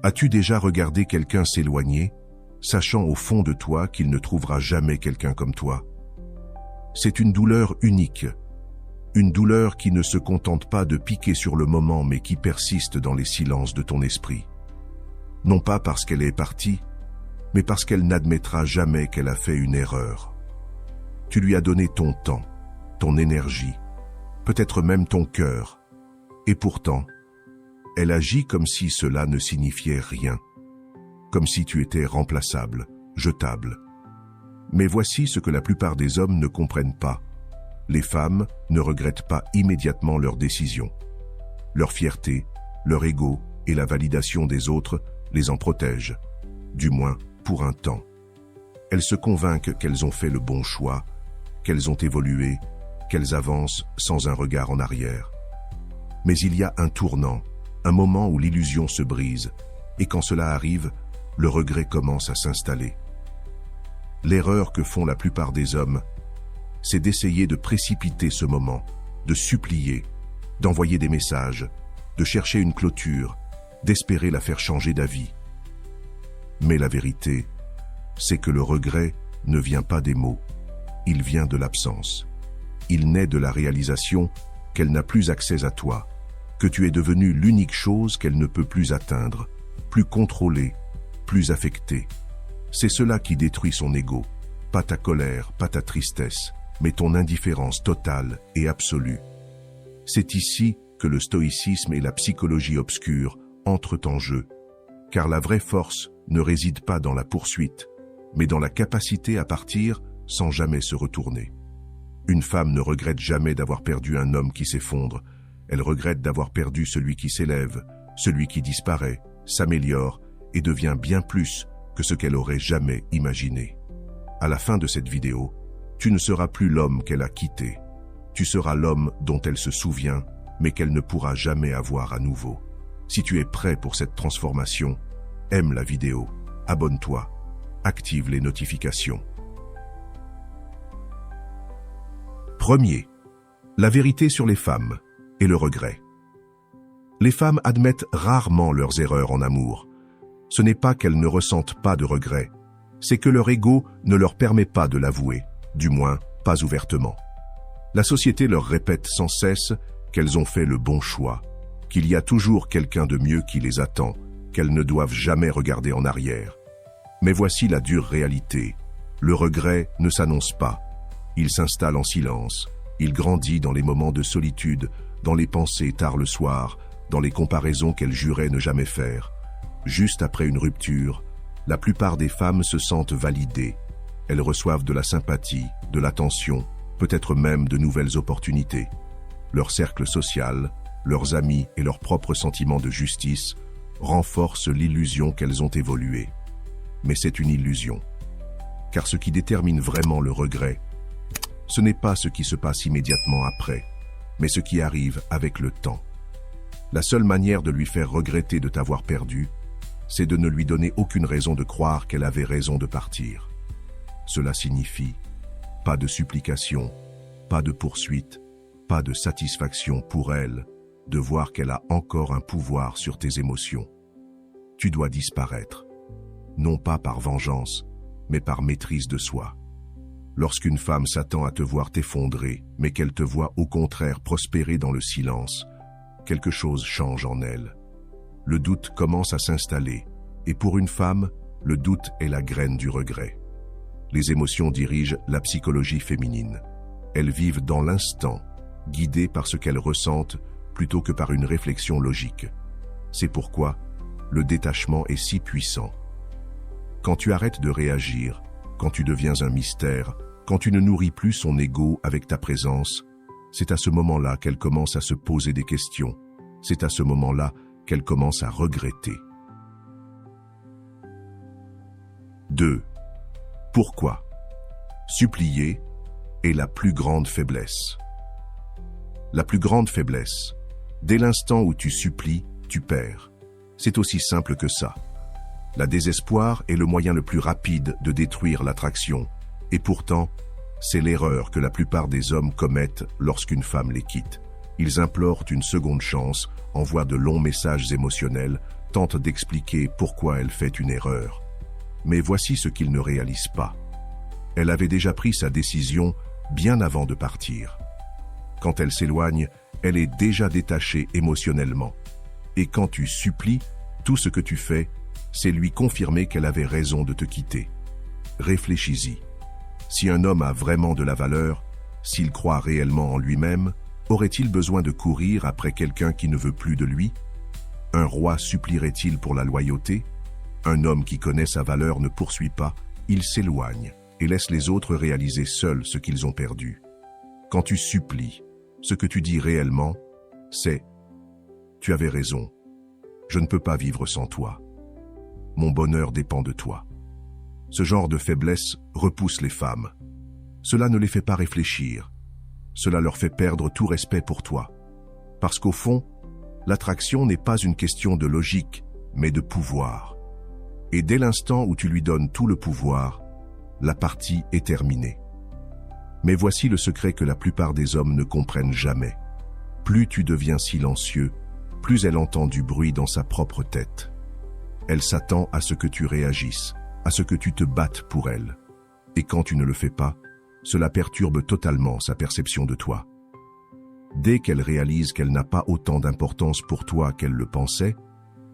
As-tu déjà regardé quelqu'un s'éloigner, sachant au fond de toi qu'il ne trouvera jamais quelqu'un comme toi? C'est une douleur unique, une douleur qui ne se contente pas de piquer sur le moment mais qui persiste dans les silences de ton esprit. Non pas parce qu'elle est partie, mais parce qu'elle n'admettra jamais qu'elle a fait une erreur. Tu lui as donné ton temps, ton énergie, peut-être même ton cœur, et pourtant, elle agit comme si cela ne signifiait rien, comme si tu étais remplaçable, jetable. Mais voici ce que la plupart des hommes ne comprennent pas. Les femmes ne regrettent pas immédiatement leur décision. Leur fierté, leur ego et la validation des autres les en protègent, du moins pour un temps. Elles se convainquent qu'elles ont fait le bon choix, qu'elles ont évolué, qu'elles avancent sans un regard en arrière. Mais il y a un tournant, un moment où l'illusion se brise, et quand cela arrive, le regret commence à s'installer. L'erreur que font la plupart des hommes, c'est d'essayer de précipiter ce moment, de supplier, d'envoyer des messages, de chercher une clôture, d'espérer la faire changer d'avis. Mais la vérité, c'est que le regret ne vient pas des mots, il vient de l'absence. Il naît de la réalisation qu'elle n'a plus accès à toi, que tu es devenu l'unique chose qu'elle ne peut plus atteindre, plus contrôler, plus affecter. C'est cela qui détruit son ego, pas ta colère, pas ta tristesse, mais ton indifférence totale et absolue. C'est ici que le stoïcisme et la psychologie obscure entrent en jeu, car la vraie force ne réside pas dans la poursuite, mais dans la capacité à partir sans jamais se retourner. Une femme ne regrette jamais d'avoir perdu un homme qui s'effondre, elle regrette d'avoir perdu celui qui s'élève, celui qui disparaît, s'améliore et devient bien plus que ce qu'elle aurait jamais imaginé. À la fin de cette vidéo, tu ne seras plus l'homme qu'elle a quitté. Tu seras l'homme dont elle se souvient, mais qu'elle ne pourra jamais avoir à nouveau. Si tu es prêt pour cette transformation, aime la vidéo, abonne-toi, active les notifications. Premier, la vérité sur les femmes et le regret. Les femmes admettent rarement leurs erreurs en amour. Ce n'est pas qu'elles ne ressentent pas de regret, c'est que leur ego ne leur permet pas de l'avouer, du moins pas ouvertement. La société leur répète sans cesse qu'elles ont fait le bon choix, qu'il y a toujours quelqu'un de mieux qui les attend, qu'elles ne doivent jamais regarder en arrière. Mais voici la dure réalité. Le regret ne s'annonce pas. Il s'installe en silence. Il grandit dans les moments de solitude, dans les pensées tard le soir, dans les comparaisons qu'elles juraient ne jamais faire. Juste après une rupture, la plupart des femmes se sentent validées. Elles reçoivent de la sympathie, de l'attention, peut-être même de nouvelles opportunités. Leur cercle social, leurs amis et leur propre sentiment de justice renforcent l'illusion qu'elles ont évolué. Mais c'est une illusion. Car ce qui détermine vraiment le regret, ce n'est pas ce qui se passe immédiatement après, mais ce qui arrive avec le temps. La seule manière de lui faire regretter de t'avoir perdu, c'est de ne lui donner aucune raison de croire qu'elle avait raison de partir. Cela signifie pas de supplication, pas de poursuite, pas de satisfaction pour elle de voir qu'elle a encore un pouvoir sur tes émotions. Tu dois disparaître, non pas par vengeance, mais par maîtrise de soi. Lorsqu'une femme s'attend à te voir t'effondrer, mais qu'elle te voit au contraire prospérer dans le silence, quelque chose change en elle. Le doute commence à s'installer, et pour une femme, le doute est la graine du regret. Les émotions dirigent la psychologie féminine. Elles vivent dans l'instant, guidées par ce qu'elles ressentent plutôt que par une réflexion logique. C'est pourquoi le détachement est si puissant. Quand tu arrêtes de réagir, quand tu deviens un mystère, quand tu ne nourris plus son ego avec ta présence, c'est à ce moment-là qu'elle commence à se poser des questions. C'est à ce moment-là qu'elle commence à regretter. 2. Pourquoi? Supplier est la plus grande faiblesse. La plus grande faiblesse. Dès l'instant où tu supplies, tu perds. C'est aussi simple que ça. La désespoir est le moyen le plus rapide de détruire l'attraction. Et pourtant, c'est l'erreur que la plupart des hommes commettent lorsqu'une femme les quitte. Ils implorent une seconde chance, envoient de longs messages émotionnels, tente d'expliquer pourquoi elle fait une erreur. Mais voici ce qu'il ne réalise pas. Elle avait déjà pris sa décision bien avant de partir. Quand elle s'éloigne, elle est déjà détachée émotionnellement. Et quand tu supplies, tout ce que tu fais, c'est lui confirmer qu'elle avait raison de te quitter. Réfléchis-y. Si un homme a vraiment de la valeur, s'il croit réellement en lui-même, aurait-il besoin de courir après quelqu'un qui ne veut plus de lui? Un roi supplierait-il pour la loyauté? Un homme qui connaît sa valeur ne poursuit pas, il s'éloigne et laisse les autres réaliser seuls ce qu'ils ont perdu. Quand tu supplies, ce que tu dis réellement, c'est « Tu avais raison, je ne peux pas vivre sans toi. Mon bonheur dépend de toi. » Ce genre de faiblesse repousse les femmes. Cela ne les fait pas réfléchir. Cela leur fait perdre tout respect pour toi. Parce qu'au fond, l'attraction n'est pas une question de logique, mais de pouvoir. Et dès l'instant où tu lui donnes tout le pouvoir, la partie est terminée. Mais voici le secret que la plupart des hommes ne comprennent jamais. Plus tu deviens silencieux, plus elle entend du bruit dans sa propre tête. Elle s'attend à ce que tu réagisses, à ce que tu te battes pour elle. Et quand tu ne le fais pas, cela perturbe totalement sa perception de toi. Dès qu'elle réalise qu'elle n'a pas autant d'importance pour toi qu'elle le pensait,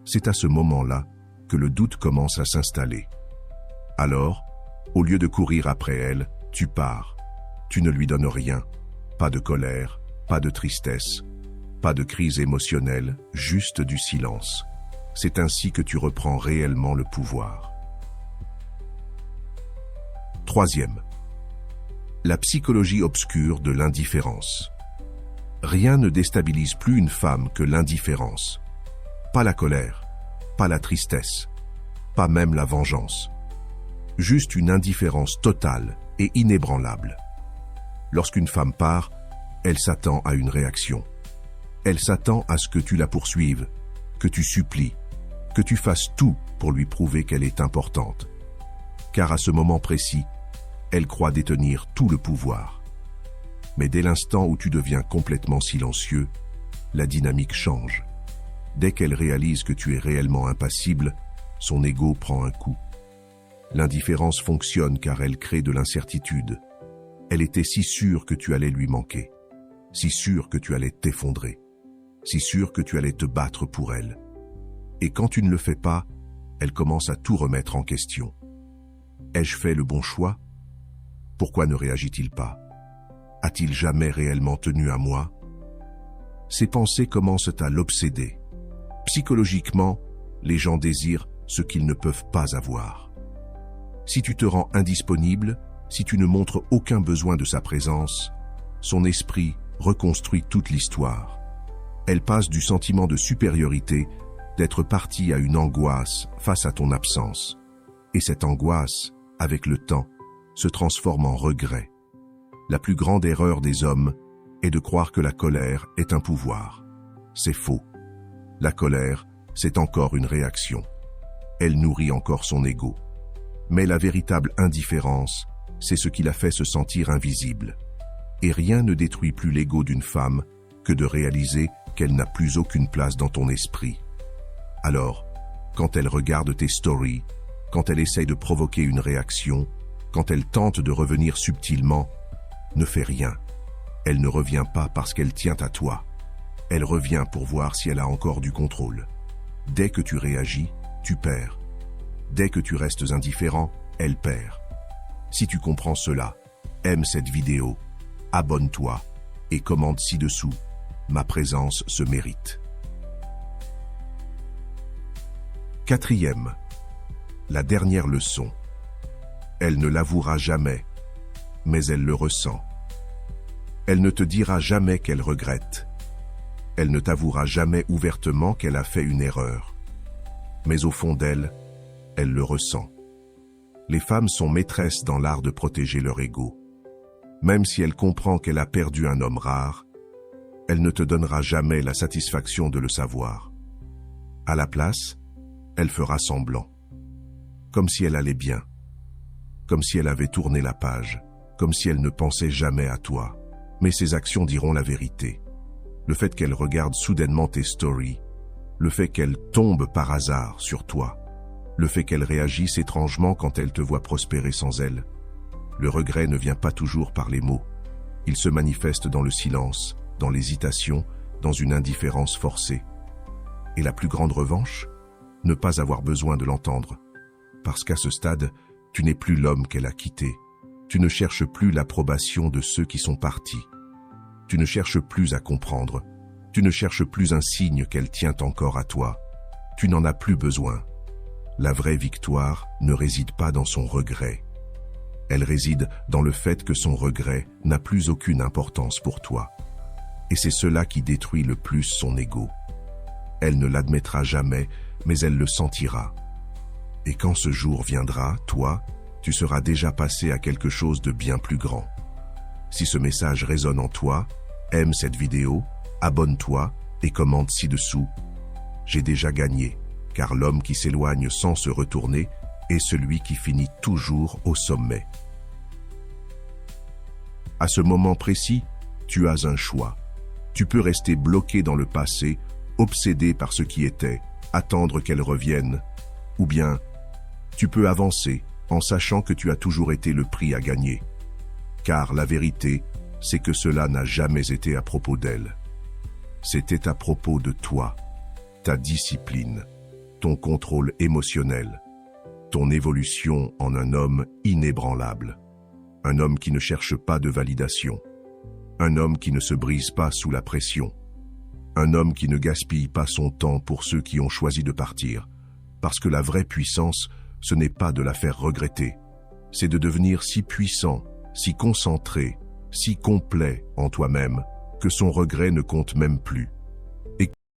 c'est à ce moment-là que le doute commence à s'installer. Alors, au lieu de courir après elle, tu pars. Tu ne lui donnes rien, pas de colère, pas de tristesse, pas de crise émotionnelle, juste du silence. C'est ainsi que tu reprends réellement le pouvoir. Troisième, la psychologie obscure de l'indifférence. Rien ne déstabilise plus une femme que l'indifférence. Pas la colère, pas la tristesse, pas même la vengeance. Juste une indifférence totale et inébranlable. Lorsqu'une femme part, elle s'attend à une réaction. Elle s'attend à ce que tu la poursuives, que tu supplies, que tu fasses tout pour lui prouver qu'elle est importante. Car à ce moment précis, elle croit détenir tout le pouvoir. Mais dès l'instant où tu deviens complètement silencieux, la dynamique change. Dès qu'elle réalise que tu es réellement impassible, son ego prend un coup. L'indifférence fonctionne car elle crée de l'incertitude. Elle était si sûre que tu allais lui manquer, si sûre que tu allais t'effondrer, si sûre que tu allais te battre pour elle. Et quand tu ne le fais pas, elle commence à tout remettre en question. Ai-je fait le bon choix? Pourquoi ne réagit-il pas? A-t-il jamais réellement tenu à moi? Ces pensées commencent à l'obséder. Psychologiquement, les gens désirent ce qu'ils ne peuvent pas avoir. Si tu te rends indisponible, si tu ne montres aucun besoin de sa présence, son esprit reconstruit toute l'histoire. Elle passe du sentiment de supériorité, d'être partie à une angoisse face à ton absence. Et cette angoisse, avec le temps, se transforme en regret. La plus grande erreur des hommes est de croire que la colère est un pouvoir. C'est faux. La colère, c'est encore une réaction. Elle nourrit encore son ego. Mais la véritable indifférence, c'est ce qui la fait se sentir invisible. Et rien ne détruit plus l'ego d'une femme que de réaliser qu'elle n'a plus aucune place dans ton esprit. Alors, quand elle regarde tes stories, quand elle essaye de provoquer une réaction, quand elle tente de revenir subtilement, ne fais rien. Elle ne revient pas parce qu'elle tient à toi. Elle revient pour voir si elle a encore du contrôle. Dès que tu réagis, tu perds. Dès que tu restes indifférent, elle perd. Si tu comprends cela, aime cette vidéo, abonne-toi et commente ci-dessous. Ma présence se mérite. Quatrième, la dernière leçon. Elle ne l'avouera jamais, mais elle le ressent. Elle ne te dira jamais qu'elle regrette. Elle ne t'avouera jamais ouvertement qu'elle a fait une erreur. Mais au fond d'elle, elle le ressent. Les femmes sont maîtresses dans l'art de protéger leur ego. Même si elle comprend qu'elle a perdu un homme rare, elle ne te donnera jamais la satisfaction de le savoir. À la place, elle fera semblant. Comme si elle allait bien. Comme si elle avait tourné la page. Comme si elle ne pensait jamais à toi. Mais ses actions diront la vérité. Le fait qu'elle regarde soudainement tes stories, le fait qu'elle tombe par hasard sur toi, le fait qu'elle réagisse étrangement quand elle te voit prospérer sans elle. Le regret ne vient pas toujours par les mots. Il se manifeste dans le silence, dans l'hésitation, dans une indifférence forcée. Et la plus grande revanche? Ne pas avoir besoin de l'entendre. Parce qu'à ce stade, tu n'es plus l'homme qu'elle a quitté. Tu ne cherches plus l'approbation de ceux qui sont partis. Tu ne cherches plus à comprendre. Tu ne cherches plus un signe qu'elle tient encore à toi. Tu n'en as plus besoin. La vraie victoire ne réside pas dans son regret. Elle réside dans le fait que son regret n'a plus aucune importance pour toi. Et c'est cela qui détruit le plus son ego. Elle ne l'admettra jamais, mais elle le sentira. Et quand ce jour viendra, toi, tu seras déjà passé à quelque chose de bien plus grand. Si ce message résonne en toi, aime cette vidéo, abonne-toi et commente ci-dessous. J'ai déjà gagné, car l'homme qui s'éloigne sans se retourner est celui qui finit toujours au sommet. À ce moment précis, tu as un choix. Tu peux rester bloqué dans le passé, obsédé par ce qui était, attendre qu'elle revienne, ou bien tu peux avancer en sachant que tu as toujours été le prix à gagner. Car la vérité, c'est que cela n'a jamais été à propos d'elle. C'était à propos de toi, ta discipline, ton contrôle émotionnel, ton évolution en un homme inébranlable, un homme qui ne cherche pas de validation, un homme qui ne se brise pas sous la pression, un homme qui ne gaspille pas son temps pour ceux qui ont choisi de partir, parce que la vraie puissance, ce n'est pas de la faire regretter, c'est de devenir si puissant, si concentré, si complet en toi-même, que son regret ne compte même plus.